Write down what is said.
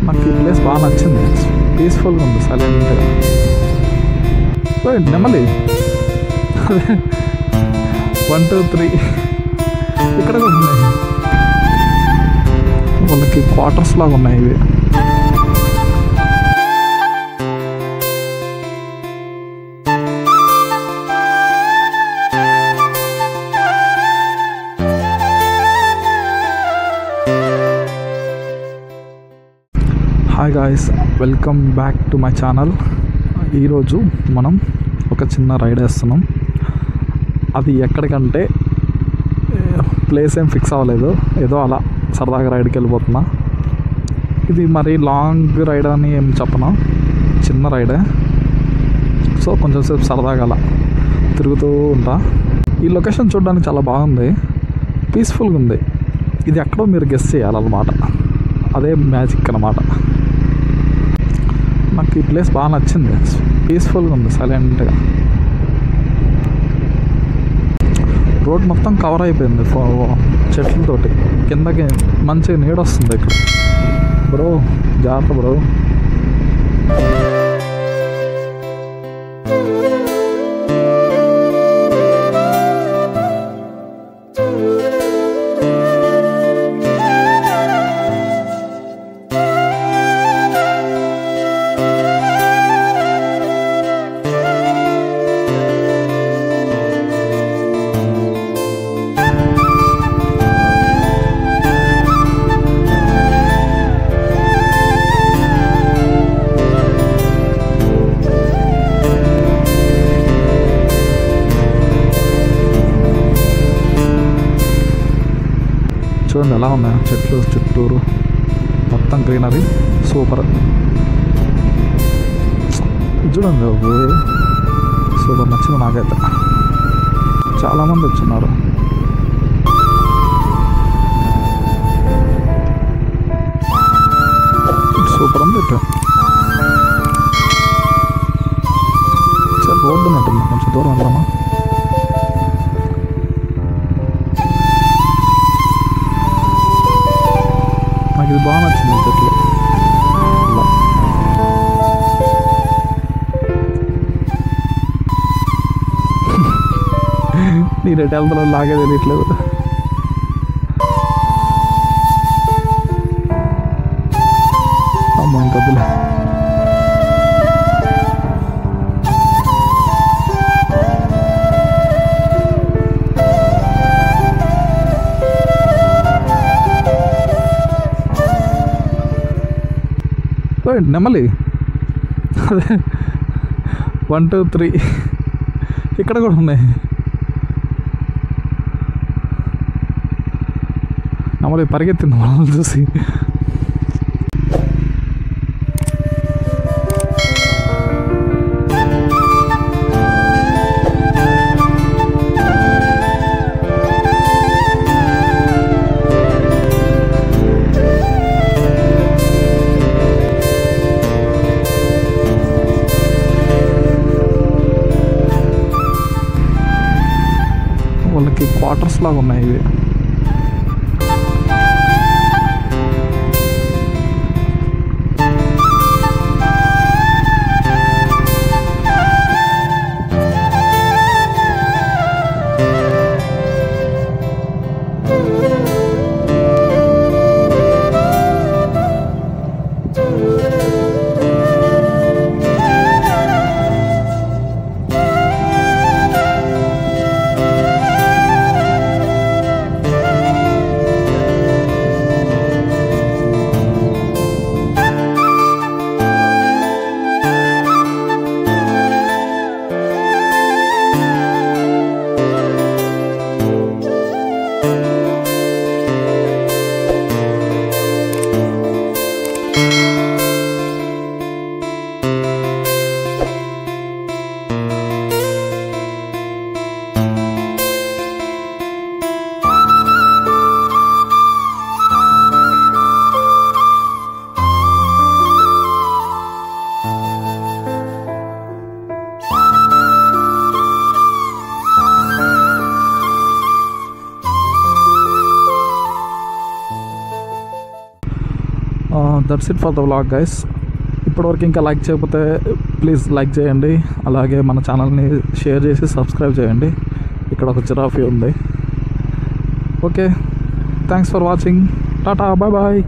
నాకు ఈ ప్లేస్ బాగా నచ్చింది. పీస్ఫుల్గా ఉంది, సైలెంట్గా. నెమలి 1 2 3 ఇక్కడ కూడా ఉన్నాయి. వాళ్ళకి క్వార్టర్స్ లాగా ఉన్నాయి ఇవి. Hi guys, welcome back to my channel. ఈరోజు మనం ఒక చిన్న రైడ్ వేస్తున్నాం. అది ఎక్కడికంటే ప్లేస్ ఏం ఫిక్స్ అవ్వలేదు, ఏదో అలా సరదాగా రైడ్కి వెళ్ళిపోతున్నా. ఇది మరి లాంగ్ రైడ్ అని ఏం చెప్పను, చిన్న రైడే. సో కొంచెం సేపు సరదాగా అలా తిరుగుతూ ఉంటా. ఈ లొకేషన్ చూడడానికి చాలా బాగుంది, పీస్ఫుల్గా ఉంది. ఇది ఎక్కడో మీరు గెస్ చేయాలన్నమాట, అదే మ్యాజిక్ అన్నమాట. నాకు ఈ ప్లేస్ బాగా నచ్చింది, పీస్ఫుల్గా ఉంది, సైలెంట్గా. రోడ్ మొత్తం కవర్ అయిపోయింది చెట్లతోటి. కిందకి మంచిగా నీడ వస్తుంది ఇక్కడ. బ్రో జాగ్రత్త బ్రో. చూడండి ఎలా ఉన్నాయి చెట్లు చుట్టూరు, మొత్తం గ్రీనరీ, సూపర్. చూడండి సూపర్, నచ్చింది నాకైతే. చాలామంది వచ్చున్నారు. సూపర్ ఉంది. సార్ రోడ్డు ఉన్నట్టుంది, కొంచెం దూరం వెళ్దామా? నాకు ఇది బాగా నచ్చింది చెట్లు. నేను ఎటు వెళ్తానో లాగే తెలియట్లేదు. అమ్మ ఇంకొద్దులే. నెమలి 1 2 3 ఇక్కడ కూడా ఉన్నాయి. నెమలి పరిగెత్తింది వాళ్ళని చూసి. వాళ్ళకి క్వార్టర్స్ లాగా ఉన్నాయి ఇవి. That's it for the vlog guys. ఇప్పటివరకు ఇంకా లైక్ చేయకపోతే ప్లీజ్ లైక్ చేయండి, అలాగే మన ఛానల్ని షేర్ చేసి సబ్స్క్రైబ్ చేయండి. ఇక్కడ ఒక జిరాఫీ ఉంది. Okay, thanks for watching. Tata, bye bye.